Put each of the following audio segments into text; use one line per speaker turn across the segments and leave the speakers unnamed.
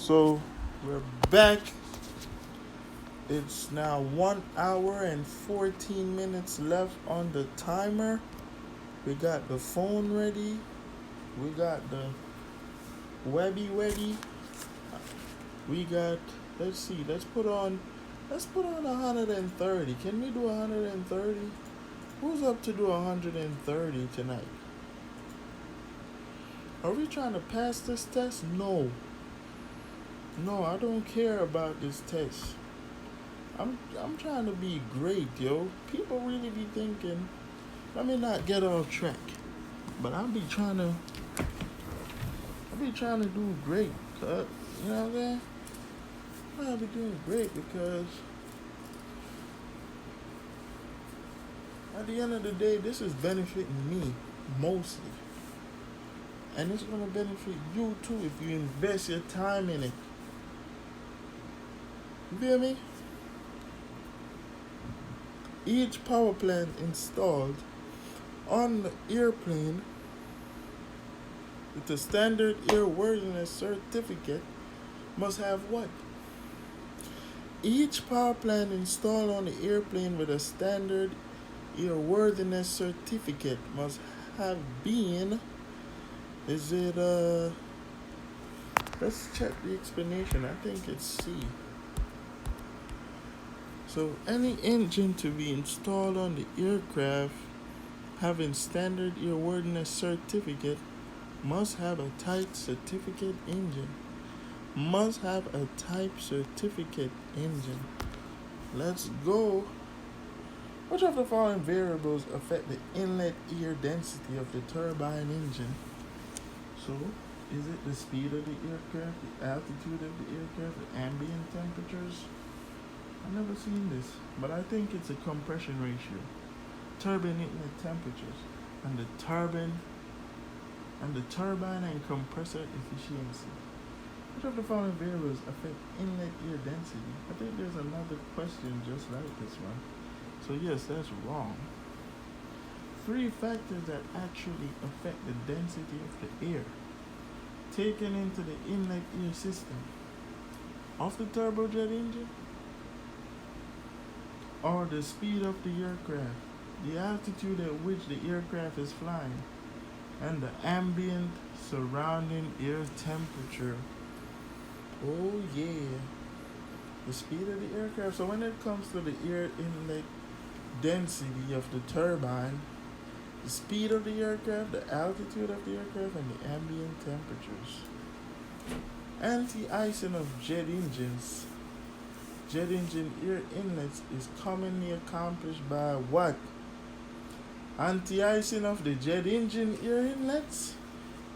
So we're back. It's now 1 hour and 14 minutes left on the timer. We got the phone ready. We got the webby ready. We got, let's see, let's put on 130. Can we do 130? Who's up to do 130 tonight? Are we trying to pass this test? No. No, I don't care about this test. I'm trying to be great, yo. People really be thinking, let me not get off track. But I'll be trying to do great. You know what I'm saying? I'll be doing great because at the end of the day, this is benefiting me mostly. And it's gonna benefit you too if you invest your time in it. You feel me? Each power plant installed on the airplane with a standard airworthiness certificate must have what? Each power plant installed on the airplane with a standard airworthiness certificate must have been. Is it let's check the explanation. I think it's C. So any engine to be installed on the aircraft having standard airworthiness certificate must have a type certificate engine. Must have a type certificate engine. Let's go. Which of the following variables affect the inlet air density of the turbine engine? So, is it the speed of the aircraft, the altitude of the aircraft, the ambient temperatures? I've never seen this, but I think it's a compression ratio. Turbine inlet temperatures and the turbine and compressor efficiency. Which of the following variables affect inlet air density? I think there's another question just like this one. So yes, that's wrong. 3 factors that actually affect the density of the air taken into the inlet air system of the turbojet engine, or the speed of the aircraft, the altitude at which the aircraft is flying, and the ambient surrounding air temperature. Oh yeah, the speed of the aircraft. So when it comes to the air inlet density of the turbine, the speed of the aircraft, the altitude of the aircraft, and the ambient temperatures. Anti-icing of jet engines. Jet engine air inlets is commonly accomplished by what? Anti-icing of the jet engine air inlets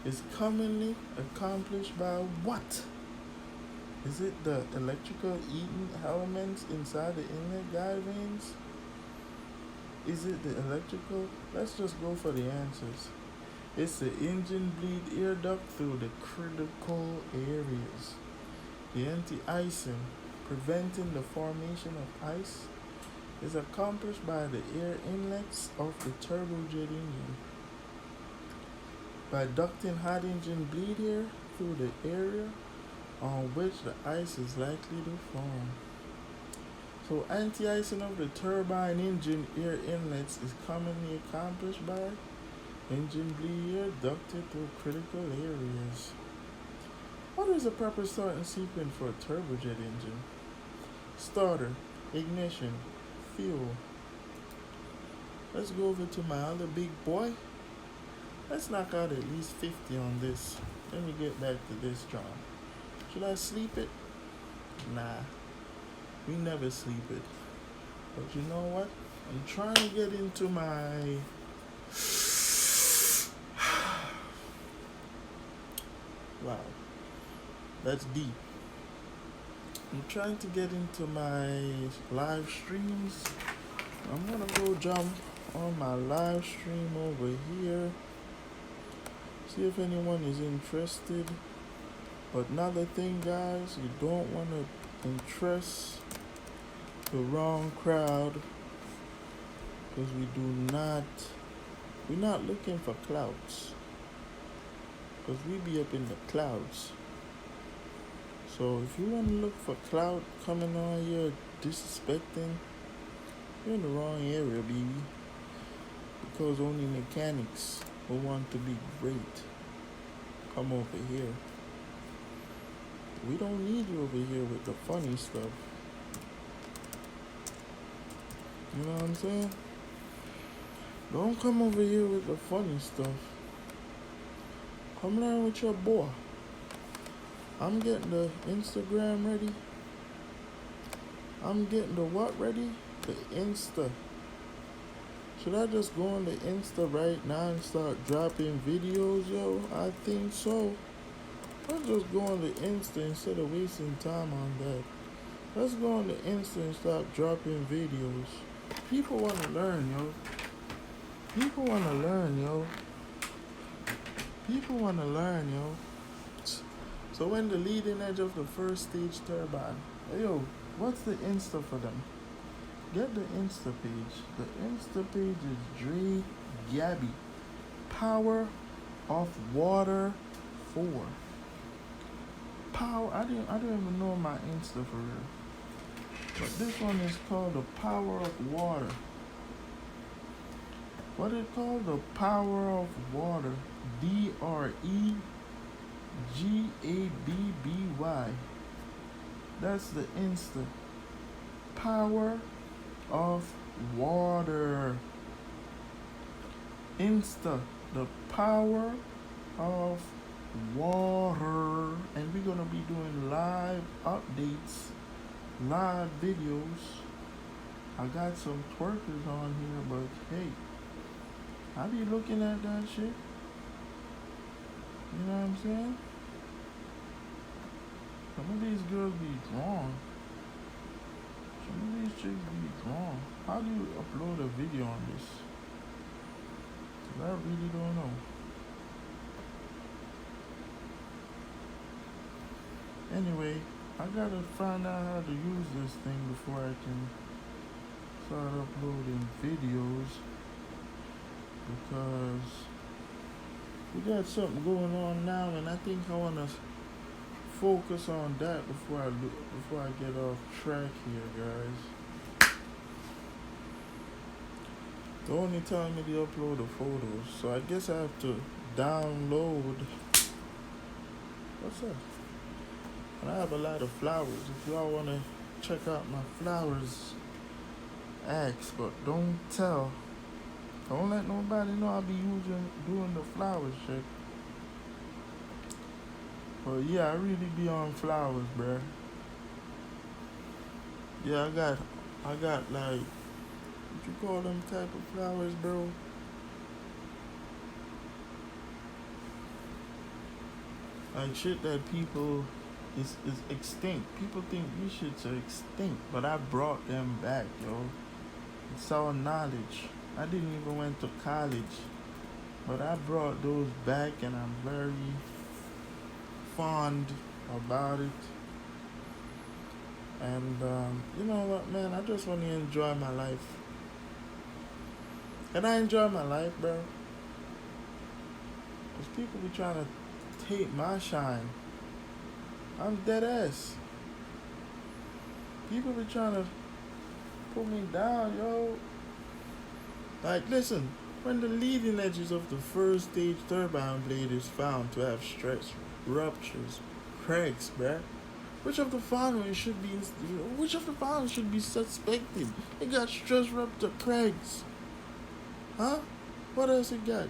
is commonly accomplished by what? Is it the electrical heating elements inside the inlet guide vanes? Is it the electrical? Let's just go for the answers. It's the engine bleed air duct through the critical areas. The anti-icing, preventing the formation of ice, is accomplished by the air inlets of the turbojet engine. By ducting hot engine bleed air through the area on which the ice is likely to form. So anti-icing of the turbine engine air inlets is commonly accomplished by engine bleed air ducted through critical areas. What is the proper starting sequence for a turbojet engine? Starter, ignition, fuel. Let's go over to my other big boy. Let's knock out at least 50 on this. Let me get back to this job. Should I sleep it? Nah. We never sleep it. But you know what? I'm trying to get into my wow. That's deep. I'm trying to get into my live streams. I'm gonna go jump on my live stream over here. See if anyone is interested. But another thing, guys, you don't want to interest the wrong crowd, because we're not looking for clouds, because we be up in the clouds. So So if you want to look for clout coming on here disrespecting, you're in the wrong area, baby. Because only mechanics who want to be great come over here. We don't need you over here with the funny stuff. You know what I'm saying? Don't come over here with the funny stuff. Come learn with your boy. I'm getting the Instagram ready. I'm getting the what ready? The Insta. Should I just go on the Insta right now and start dropping videos, yo? I think so. Let's just go on the Insta instead of wasting time on that. Let's go on the Insta and start dropping videos. People want to learn, yo. People want to learn, yo. People want to learn, yo. So when the leading edge of the first stage turbine, yo, what's the Insta for them? Get the Insta page. The Insta page is Dre Gabby. Power of Water 4. Power. I don't even know my Insta for real. But this one is called the Power of Water. What it called? The Power of Water. DREGABBY. That's the Insta. Power of Water. Insta. The Power of Water. And we're gonna be doing live updates, live videos. I got some twerkers on here, but hey, I be looking at that shit. You know what I'm saying? Some of these girls be drawn. Some of these chicks be drawn. How do you upload a video on this? 'Cause I really don't know. Anyway, I gotta find out how to use this thing before I can start uploading videos, because we got something going on now, and I think I wanna focus on that before I get off track here, guys. They're only telling me to upload the photos, so I guess I have to download. What's up? And I have a lot of flowers. If y'all wanna check out my flowers, ask, but don't tell. Don't let nobody know I'll be doing the flowers shit. But yeah, I really be on flowers, bruh. Yeah, I got like, what you call them type of flowers, bro? Like shit that people is extinct. People think these shits are extinct, but I brought them back, yo. It's all knowledge. I didn't even went to college, but I brought those back, and I'm very fond about it. And you know what, man? I just want to enjoy my life. Can I enjoy my life, bro? Because people be trying to take my shine. I'm dead ass. People be trying to put me down, yo. Like, listen, when the leading edges of the first stage turbine blade is found to have stress ruptures, cracks, bruh, which of the following should be suspected? It got stress rupture cracks. Huh? What else it got?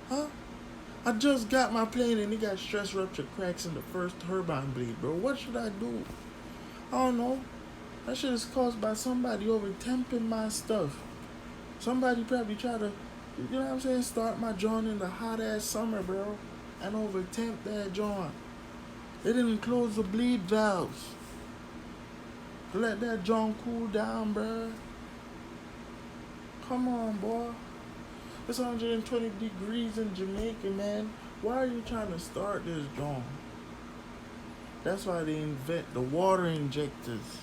Huh? I just got my plane and it got stress rupture cracks in the first turbine blade, bro. What should I do? I don't know. That shit is caused by somebody over temping my stuff. Somebody probably try to, you know what I'm saying, start my joint in the hot ass summer, bro, and over temp that joint. They didn't close the bleed valves to let that joint cool down, bro. Come on, boy. It's 120 degrees in Jamaica, man. Why are you trying to start this joint? That's why they invent the water injectors.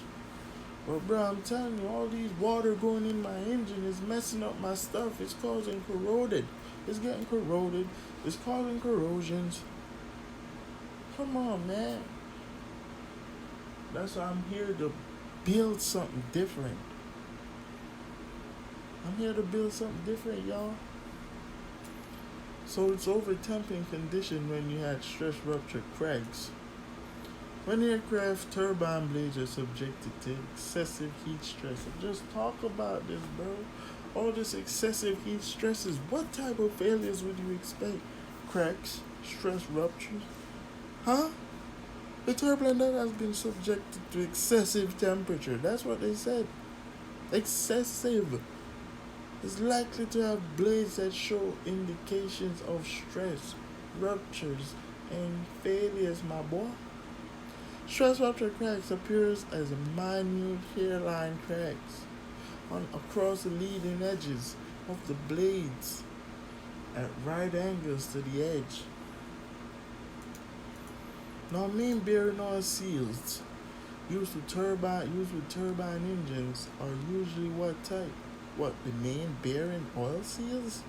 But bro, I'm telling you, all these water going in my engine is messing up my stuff. It's causing corroded. It's getting corroded. It's causing corrosions. Come on, man. That's why I'm here to build something different. I'm here to build something different, y'all. So it's over temping condition when you had stress rupture cracks. When aircraft turbine blades are subjected to excessive heat stress. Just talk about this, bro. All this excessive heat stresses. What type of failures would you expect? Cracks, stress ruptures. Huh? The turbine that has been subjected to excessive temperature. That's what they said. Excessive is likely to have blades that show indications of stress, ruptures, and failures, my boy. Stress rupture cracks appears as minute hairline cracks across the leading edges of the blades at right angles to the edge. Now, main bearing oil seals used with turbine engines are usually what type? What, the main bearing oil seals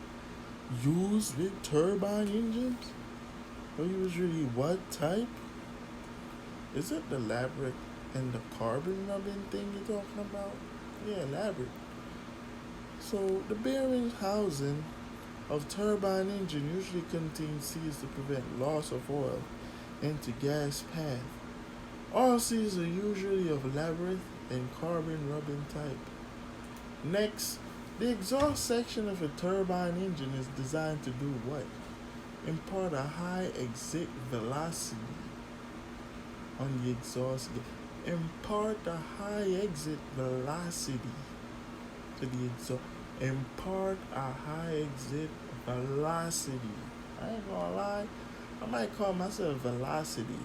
used with turbine engines are usually what type? Is it the labyrinth and the carbon rubbing thing you're talking about? Yeah, labyrinth. So the bearing housing of turbine engine usually contains seals to prevent loss of oil into gas path. Oil seals are usually of labyrinth and carbon rubbing type. Next, the exhaust section of a turbine engine is designed to do what? Impart a high exit velocity on the exhaust. Impart a high exit velocity to the exhaust. Impart a high exit velocity. I ain't gonna lie, I might call myself velocity.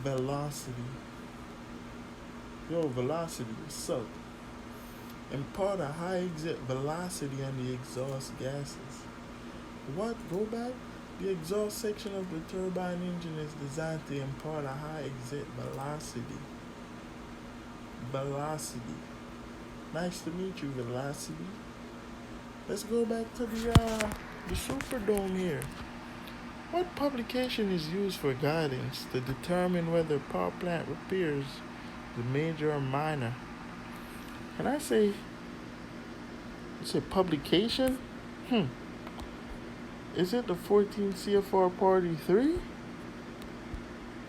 Velocity. Yo, velocity, what's up? Impart a high exit velocity on the exhaust gases. What? Go back? The exhaust section of the turbine engine is designed to impart a high exit velocity. Velocity. Nice to meet you, velocity. Let's go back to the Superdome here. What publication is used for guidance to determine whether power plant repairs is major or minor? Can I say it's a publication? Is it the 14 CFR Party 3?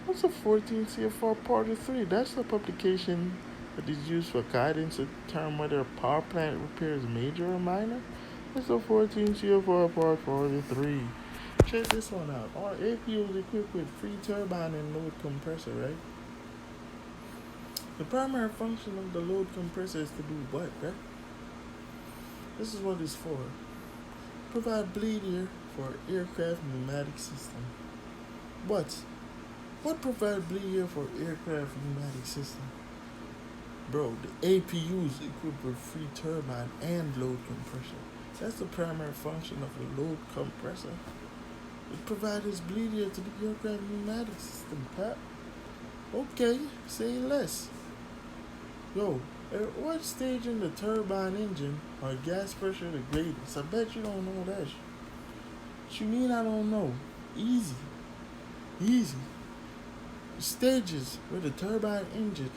What's a 14 CFR Party 3? That's the publication that is used for guidance to determine whether a power plant repair is major or minor. It's the 14 CFR Part 43. Check this one out. Our APU is equipped with free turbine and load compressor, right? The primary function of the load compressor is to do what, right? This is what it's for. Provide bleed air for aircraft pneumatic system. What provide bleed air for aircraft pneumatic system? Bro, the APU is equipped with free turbine and load compressor. That's the primary function of the load compressor. It provides bleed air to the aircraft pneumatic system, Pat. Okay, say less. Yo, at what stage in the turbine engine are gas pressure the greatest? I bet you don't know that. What you mean I don't know? Easy. Stages where the turbine engine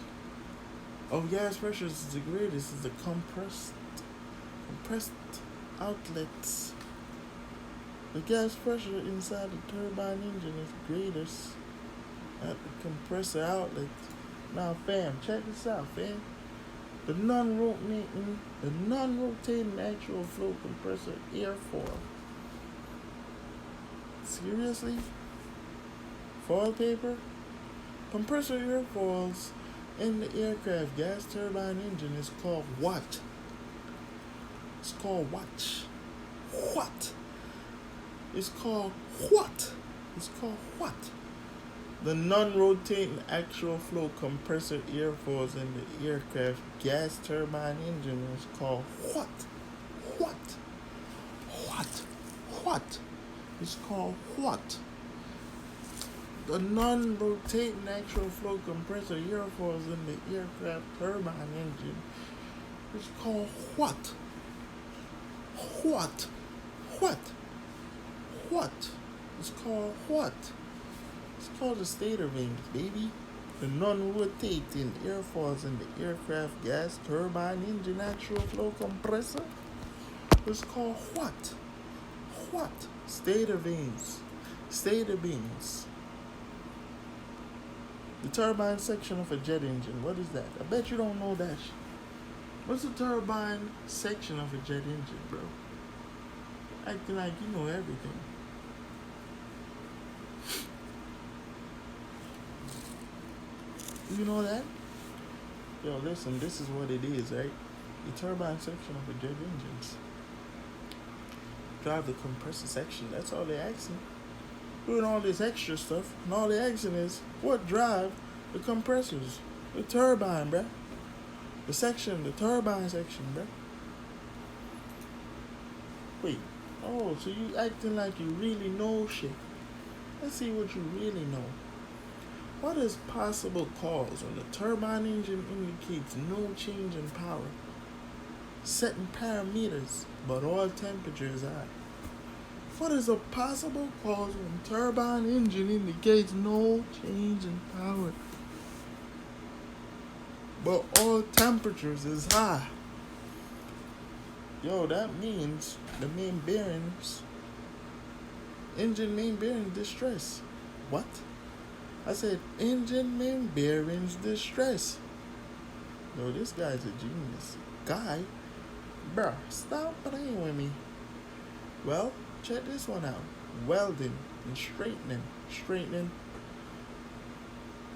of gas pressure is the greatest is the compressed outlets. The gas pressure inside the turbine engine is greatest at the compressor outlet. Now, fam, check this out, fam. The non-rotating actual flow compressor airfoil. Seriously? Foil paper? Compressor airfoils in the aircraft gas turbine engine is called what? It's called what? What? It's called what? It's called what? The non-rotating actual flow compressor airfoils in the aircraft gas turbine engine is called what? What? It's called what? The non-rotating actual flow compressor airfoils in the aircraft turbine engine is called what? What? It's called what? It's called the stator vanes, baby. The non-rotating airfoils in the aircraft gas turbine engine actual flow compressor is called what? What? Stator vanes. Stator beams. The turbine section of a jet engine. What is that? I bet you don't know that. What's the turbine section of a jet engine, bro? Acting like you know everything. You know that? Yo, listen, this is what it is, right? The turbine section of a jet engines. Drive the compressor section. That's all they're asking. Doing all this extra stuff, and all they're asking is what drive the compressors, the turbine, bruh. The section, the turbine section, bruh. Wait. Oh, so you acting like you really know shit. Let's see what you really know. What is possible cause when the turbine engine indicates no change in power? Setting parameters, but all temperatures high. What is a possible cause when turbine engine indicates no change in power, but all temperatures is high? Yo, that means the main bearings, engine main bearing distress. What? I said engine main bearings distress. Yo, this guy's a genius. Guy, bruh, stop playing with me. Well, check this one out. Welding and straightening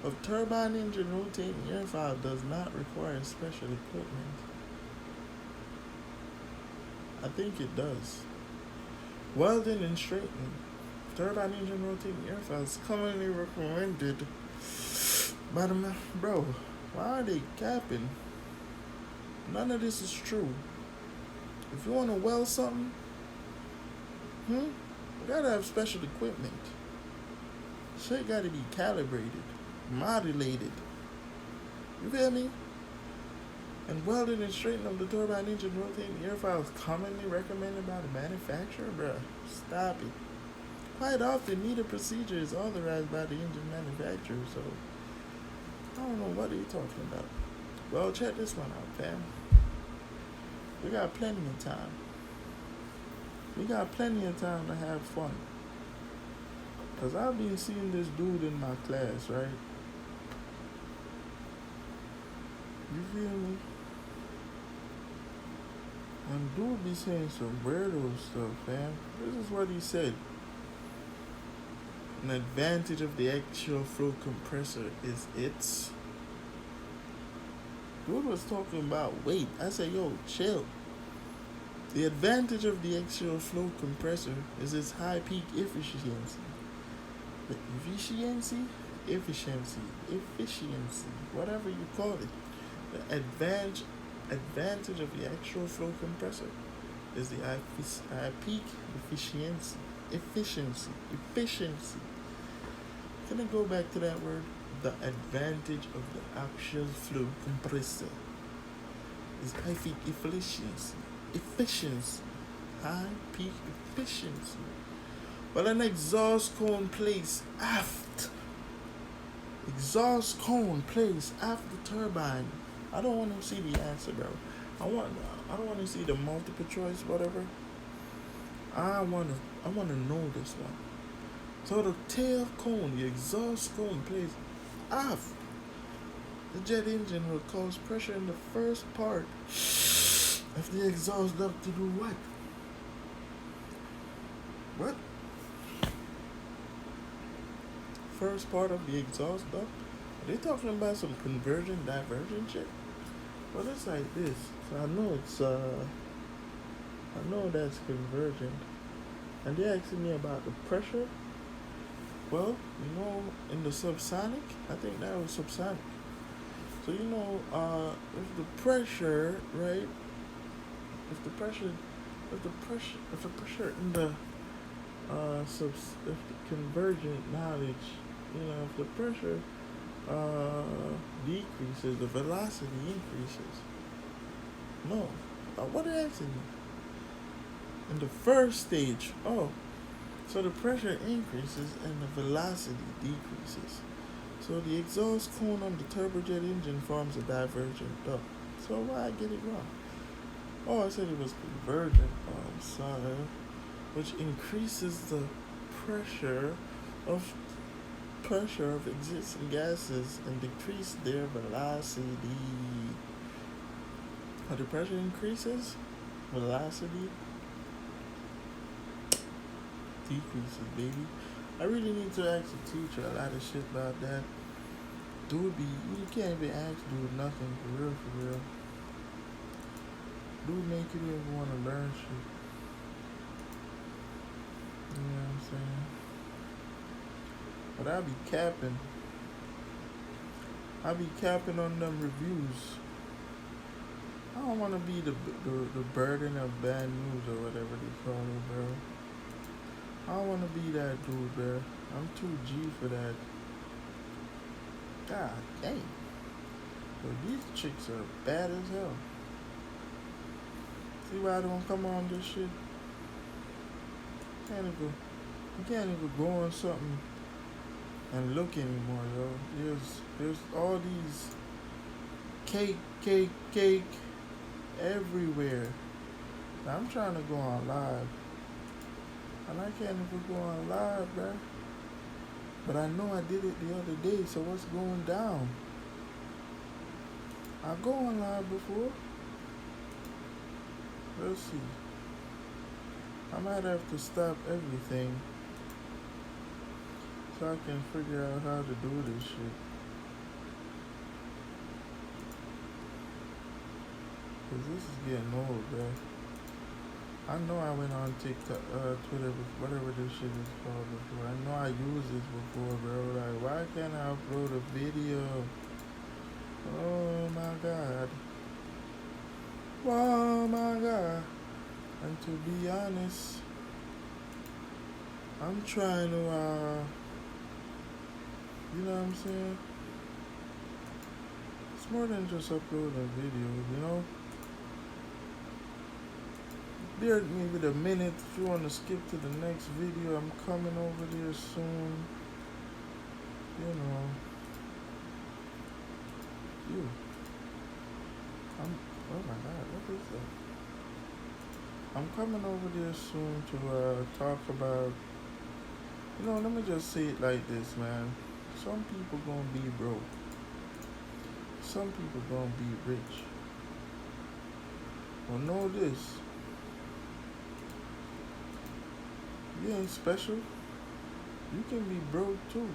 of turbine engine rotating airfoil does not require special equipment. I think it does. Welding and straightening turbine engine rotating airfoil is commonly recommended by the bro. Why are they capping? None of this is true. If you want to weld something, you gotta have special equipment. Shit gotta be calibrated, modulated. You feel me? And welding and straightening of the turbine engine rotating airfoil is commonly recommended by the manufacturer, bruh. Stop it. Quite often, neither procedure is authorized by the engine manufacturer, so I don't know what are you talking about. Well, check this one out, fam. We got plenty of time. We got plenty of time to have fun. Because I've been seeing this dude in my class, right? You feel me? And dude be saying some weirdo stuff, fam. This is what he said. An advantage of the axial flow compressor is its... Dude was talking about weight. I said, yo, chill. The advantage of the axial flow compressor is its high peak efficiency. The efficiency, whatever you call it. The advantage of the axial flow compressor is the high peak efficiency. Can I go back to that word? The advantage of the axial flow compressor is high peak efficiency. High peak efficiency. Well, an exhaust cone placed aft. Exhaust cone placed aft the turbine. I don't want to see the answer, bro. I don't want to see the multiple choice, whatever. I want to know this one. So the tail cone, the exhaust cone placed aft the jet engine will cause pressure in the first part of the exhaust duct to do what? What? First part of the exhaust duct? Are they talking about some convergent, divergent shit? Well, it's like this. So I know that's convergent. And they're asking me about the pressure. Well, in the subsonic, I think that was subsonic. So if the pressure, right? If the pressure in the if the convergent knowledge, if the pressure decreases, the velocity increases. No, what are they asking me? In the first stage, So the pressure increases and the velocity decreases. So the exhaust cone on the turbojet engine forms a divergent duct. So why I get it wrong? Oh, I said it was convergent. Oh, I'm sorry. Which increases the pressure of existing gases and decrease their velocity. When the pressure increases, velocity decreases, baby. I really need to ask the teacher a lot of shit about that. Dude, you can't even ask dude nothing for real, for real. Dude make you even want to learn shit. You know what I'm saying? But I be capping on them reviews. I don't want to be the burden of bad news or whatever they call it, bro. I don't want to be that dude, bro. I'm too G for that. God dang. But these chicks are bad as hell. See why I don't come on this shit? You can't even go on something and look anymore, yo. There's all these cake everywhere. Now, I'm trying to go on live, and I can't even go on live, bruh. But I know I did it the other day, so what's going down? I go on live before. Let's see. I might have to stop everything so I can figure out how to do this shit. Cause this is getting old, bro. I know I went on TikTok, Twitter, whatever this shit is called before. I know I used this before, bro. Like, why can't I upload a video? Oh my god. Oh my god. And to be honest, I'm trying to, you know what I'm saying? It's more than just uploading a video, you know? Bear with me with a minute. If you want to skip to the next video, I'm coming over there soon. You know. Oh my god, what is that? I'm coming over there soon to talk about, you know, let me just say it like this, man. Some people gonna be broke. Some people gonna be rich. Well, know this. You ain't special. You can be broke too.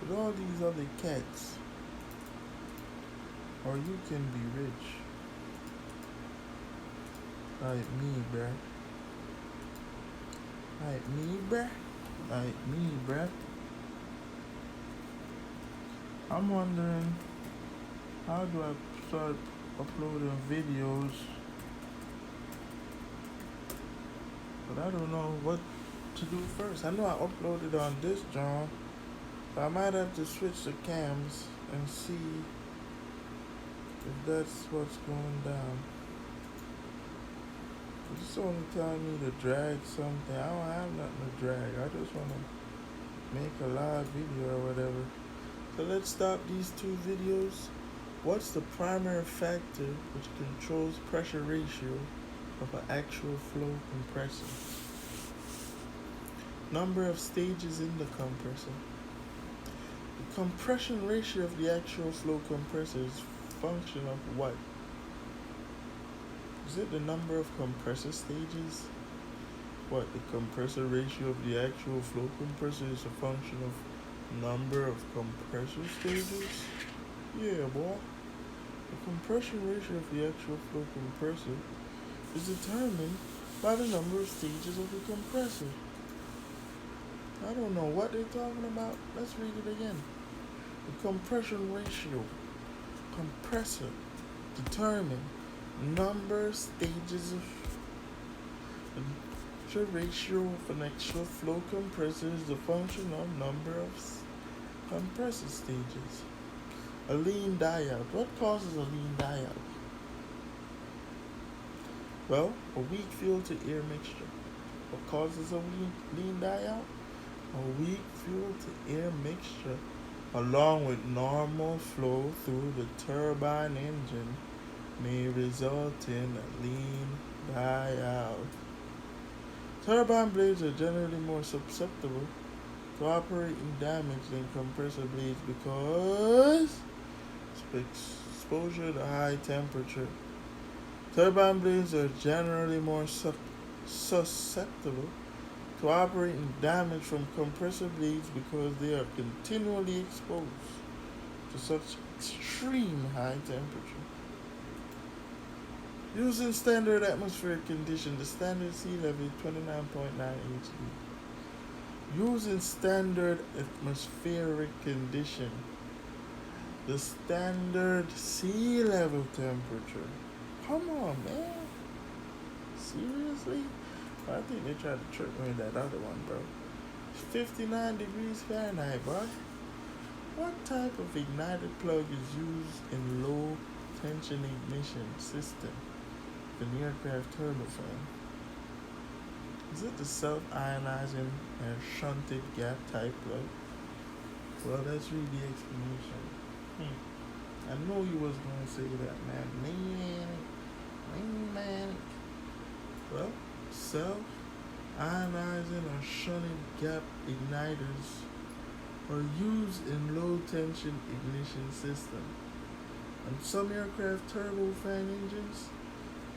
With all these other cats. Or you can be rich. Like me, bruh. Like me, bruh. Like me, bruh. I'm wondering, how do I start uploading videos? But I don't know what to do first. I know I uploaded on this John, but I might have to switch the cams and see if that's what's going down. It's only telling me to drag something. I don't have nothing to drag. I just want to make a live video or whatever. So let's stop these two videos. What's the primary factor which controls pressure ratio of an actual flow compressor? Number of stages in the compressor. The compression ratio of the actual flow compressor is function of what? Is it the number of compressor stages? What, the compressor ratio of the actual flow compressor is a function of number of compressor stages? Yeah, boy. The compression ratio of the actual flow compressor is determined by the number of stages of the compressor. I don't know what they're talking about. Let's read it again. The compression ratio, compressor, determine number stages of the ratio of an actual flow compressor is the function of number of compressor stages. A lean die-out. What causes a lean die-out? Well, a weak fuel to air mixture. What causes a lean die out? A weak fuel to air mixture along with normal flow through the turbine engine may result in a lean die out. Turbine blades are generally more susceptible to operating damage than compressor blades because exposure to high temperature. Turbine blades are generally more susceptible to operating damage from compressor blades because they are continually exposed to such extreme high temperature. Using standard atmospheric conditions, the standard sea level is 29.9 HD. Using standard atmospheric condition, the standard sea level temperature. Come on, man. Seriously? I think they tried to trick me with that other one, bro. 59 degrees Fahrenheit, bro. What type of ignited plug is used in low tension ignition system? An aircraft turbofan. Is it the self-ionizing and shunted gap type plug? Well, let's read the explanation. I know you was going to say that, man. Man. Well, self-ionizing or shunted gap igniters are used in low tension ignition system. On some aircraft turbofan engines,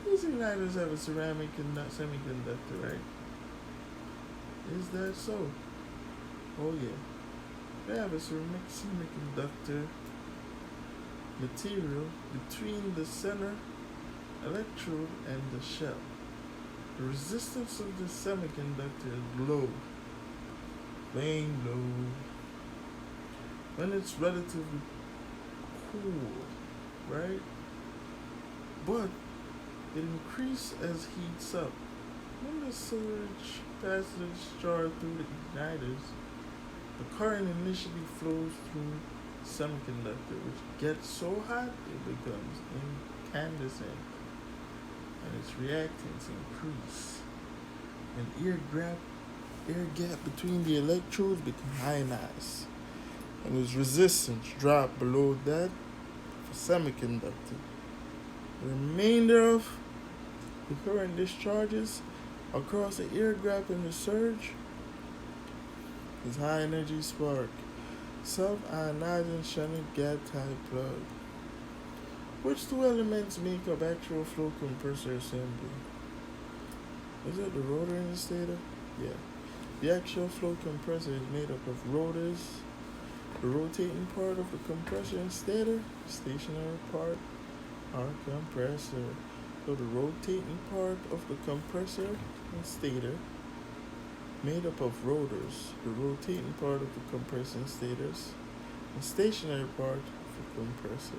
these igniters have a ceramic semiconductor, right? Is that so? Oh yeah. They have a ceramic semiconductor material between the center electrode and the shell. The resistance of the semiconductor is low. Plain low. When it's relatively cool, right? But it increases as heats up. When the surge passes discharge through the igniters, the current initially flows through the semiconductor, which gets so hot it becomes incandescent, and its reactants increase. And air gap between the electrodes becomes ionized, and its resistance drop below that for semiconductor. The remainder of the current discharges across the air gap in the surge is high energy spark, self-ionizing shunted gap type plug. Which two elements make up actual flow compressor assembly? Is it the rotor and the stator? Yeah. The actual flow compressor is made up of rotors, the rotating part of the compressor and stator, the stationary part, our compressor. So the rotating part of the compressor and stator made up of rotors, the rotating part of the compressor and stators, and stationary part of the compressor.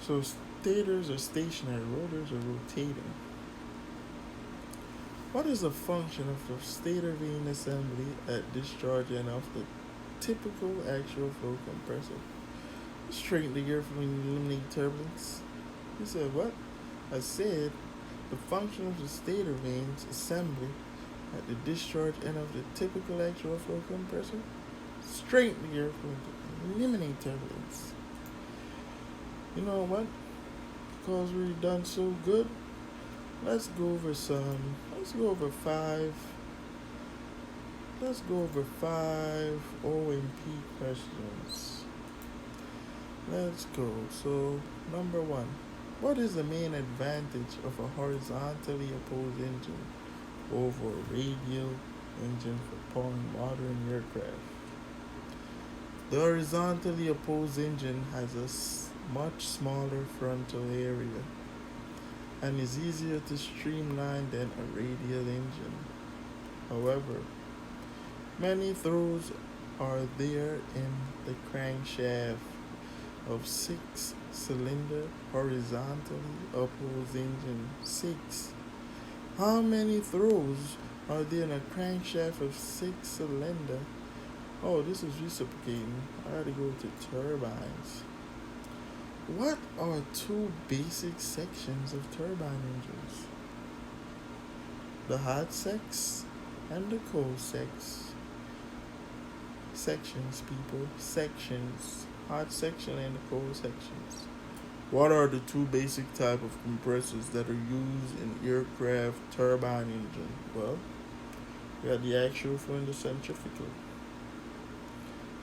So stators are stationary, rotors are rotating. What is the function of the stator vane assembly at discharge and of the typical actual flow compressor? Straighten the air from eliminate turbulence. You said what? I said the function of the stator vanes assembly at the discharge end of the typical actual flow compressor. Straighten the air from eliminate turbulence. You know what? Because we've done so good, let's go over five O&P questions. Let's go. So, number 1. What is the main advantage of a horizontally opposed engine over a radial engine for pouring water in aircraft? The horizontally opposed engine has a much smaller frontal area and is easier to streamline than a radial engine. However, many throws are there in the crankshaft of 6-cylinder horizontally opposed engine. 6. How many throws are there in a crankshaft of 6-cylinder? Oh, this is reciprocating. I gotta go to turbines. What are two basic sections of turbine engines? the hot sex and the cold sex. Sections, people. Sections. Hot section and the cold sections. What are the two basic type of compressors that are used in aircraft turbine engine? Well, we got the axial flow and the centrifugal.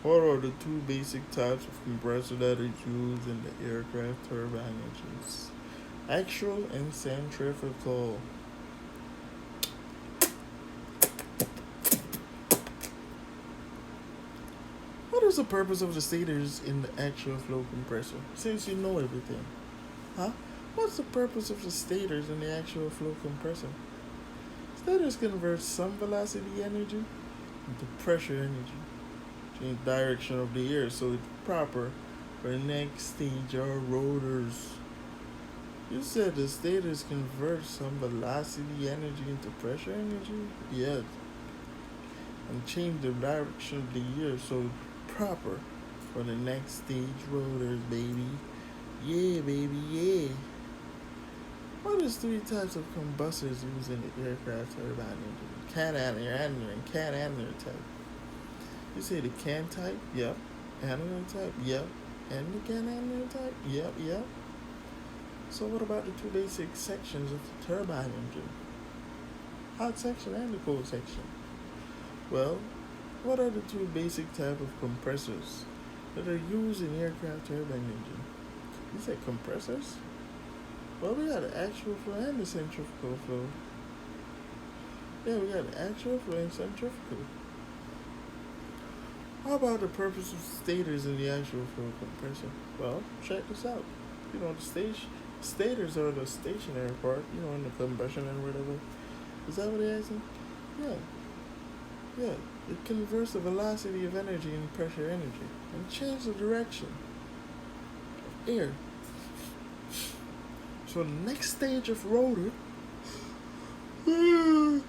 What are the two basic types of compressor that are used in the aircraft turbine engines? Axial and centrifugal. What is the purpose of the stators in the axial flow compressor? Since you know everything. Huh? What's the purpose of the stators in the axial flow compressor? Stators convert some velocity energy into pressure energy. Change direction of the air so it's proper for the next stage of rotors. You said the stators convert some velocity energy into pressure energy? Yes. And change the direction of the air so it's proper for the next stage rotors, baby. Yeah, baby, yeah. What is three types of combustors used in the aircraft turbine engine? Can-annular and can-annular type. You say the can type? Yep. Annular type? Yep. And the can-annular type? Yep, yep. So what about the two basic sections of the turbine engine? Hot section and the cold section. Well, what are the two basic type of compressors that are used in aircraft turbine engine? You said compressors? Well, we got the axial flow and the centrifugal flow. Yeah, we got the axial flow and centrifugal. How about the purpose of stators in the axial flow compressor? Well, check this out. You know, stators are the stationary part, you know, in the combustion and whatever. Is that what they're asking? Yeah. Yeah. It converts the velocity of energy and pressure energy and changes the direction of air. So the next stage of rotor yeah.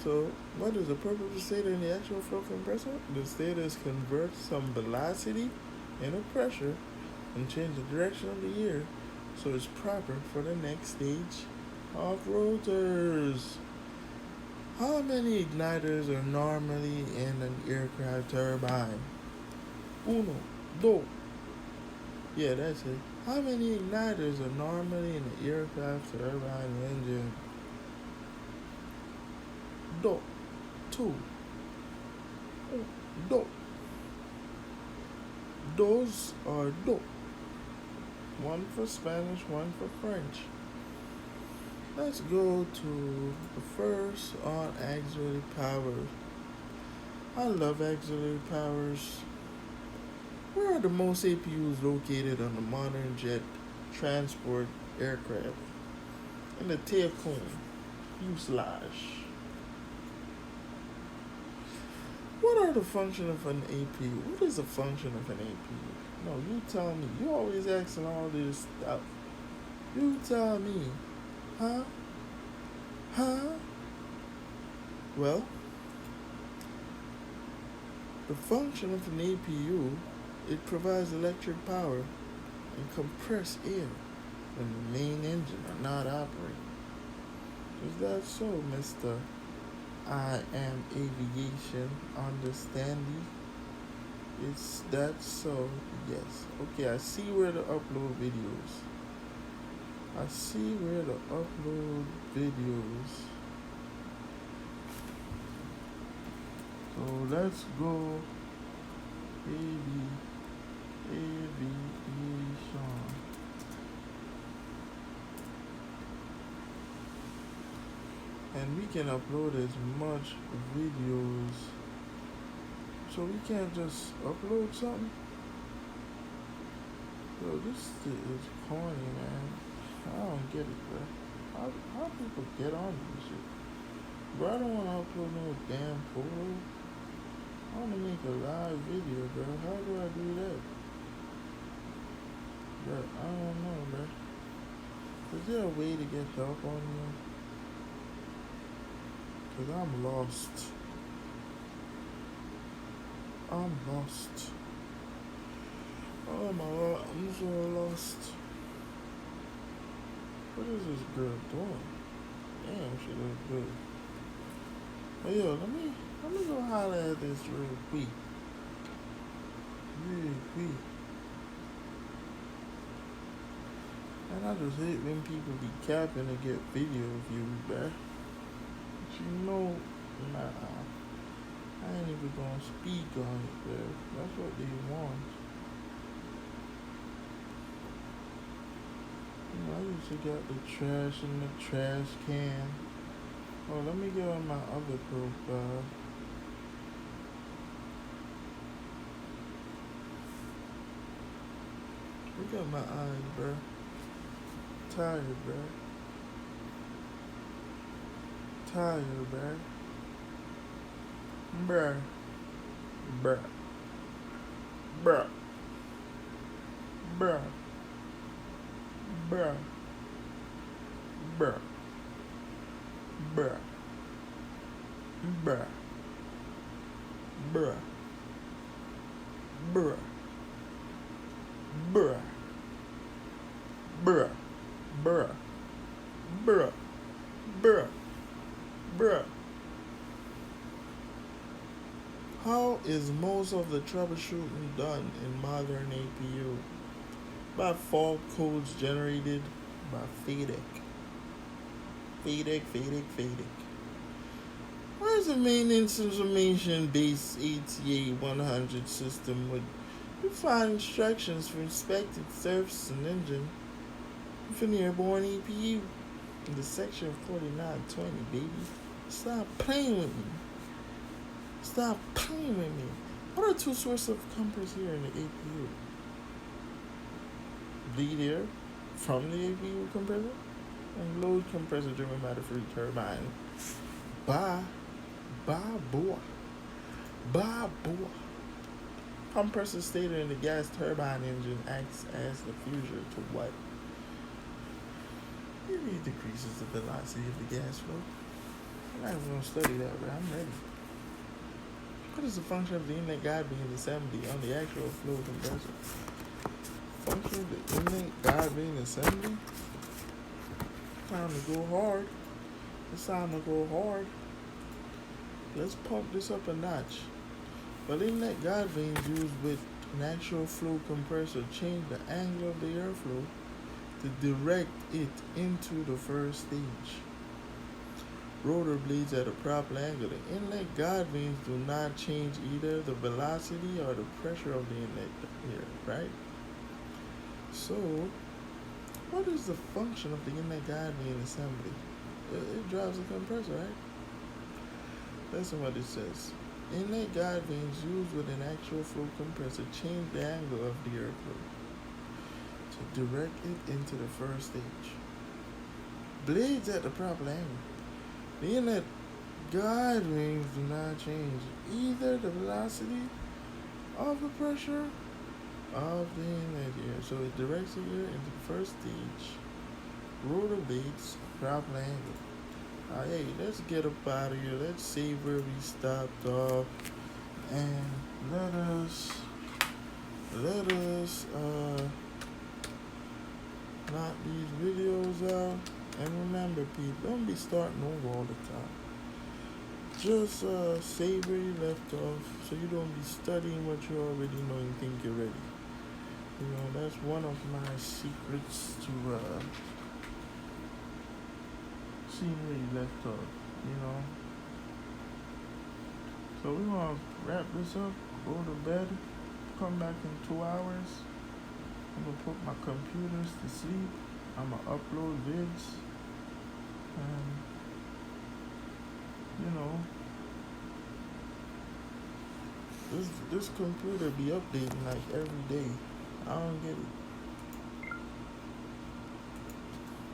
So what is the purpose of the stator in the axial flow compressor? The stators convert some velocity and a pressure and change the direction of the air so it's proper for the next stage of rotors. How many igniters are normally in an aircraft turbine? Uno, dos. Yeah, that's it. How many igniters are normally in an aircraft turbine engine? Do. Two. Do. Those are do. One for Spanish, one for French. Let's go to the first on auxiliary powers. I love auxiliary powers. Where are the most APUs located on the modern jet transport aircraft? In the tail cone fuselage. What are the function of an APU? What is the function of an APU? No, you tell me. You always asking all this stuff. You tell me. Huh? Huh? Well, the function of an APU, it provides electric power and compressed air when the main engine are not operating. Is that so, Mr. I am aviation understanding? Is that so? Yes. Okay, I see where to upload videos. I see where to upload videos. So let's go aviation. And we can upload as much videos. So we can't just upload something. Yo, this is corny, man. I don't get it, bro. How people get on this shit? Bro, I don't want to upload no damn photo. I want to make a live video, bro. How do I do that? Bro, I don't know, bro. Is there a way to get help on here? Because I'm lost. I'm lost. Oh my lord, I'm so lost. What is this girl doing? Damn, she looks good. But yo, let me go holler at this real quick. Real quick. And I just hate when people be capping to get video views, bruh. But you know, nah, I ain't even gonna speak on it, bruh. That's what they want. You know, I usually got the trash in the trash can. Oh, let me get on my other profile. Look at my eyes, bruh. Tired, bruh. Tired, bruh. Bruh. Bruh. Bruh. Bruh. Bruh. Bruh. Bruh. Bruh. Bruh. Bruh. Bruh. Bruh. Bruh. Bruh. Bruh. Bruh. How is most of the troubleshooting done in modern APU? By fault codes generated by FADEC. FADEC. Why is the maintenance information-based ATA 100 system would define instructions for inspected surface and engine for an airborne APU in the section 4920, baby? Stop playing with me. Stop playing with me. What are two sources of compressor here in the APU? Bleed air from the APU compressor and load compressor driven by the free turbine. Boy. Compressor stator in the gas turbine engine acts as the diffuser to what? It decreases the velocity of the gas flow. I'm not even going to study that, but I'm ready. What is the function of the inlet guide beam assembly on the actual flow compressor? Function of the inlet guide beam assembly? Time to go hard. It's time to go hard. Let's pump this up a notch. But inlet guide vanes used with an actual flow compressor change the angle of the airflow to direct it into the first stage. Rotor blades at a proper angle. The inlet guide vanes do not change either the velocity or the pressure of the inlet here, right? So, what is the function of the inlet guide vane assembly? It drives the compressor, right? Listen what it says. Inlet guide vanes used with an actual flow compressor change the angle of the airflow to direct it into the first stage. Blades at the proper angle. The inlet guide vanes do not change either the velocity of the pressure of the inlet air. So it directs the air into the first stage. Rotor blades, proper angle. Hey, let's get up out of here. Let's see where we stopped off, and let us knock these videos out. And remember, people, don't be starting over all the time. Just say where you left off, so you don't be studying what you already know and think you're ready. You know, that's one of my secrets to seeing where you left off, you know. So we're going to wrap this up, go to bed, come back in 2 hours. I'm going to put my computers to sleep. I'm going to upload vids. And, you know, this computer be updating like every day. I don't get it.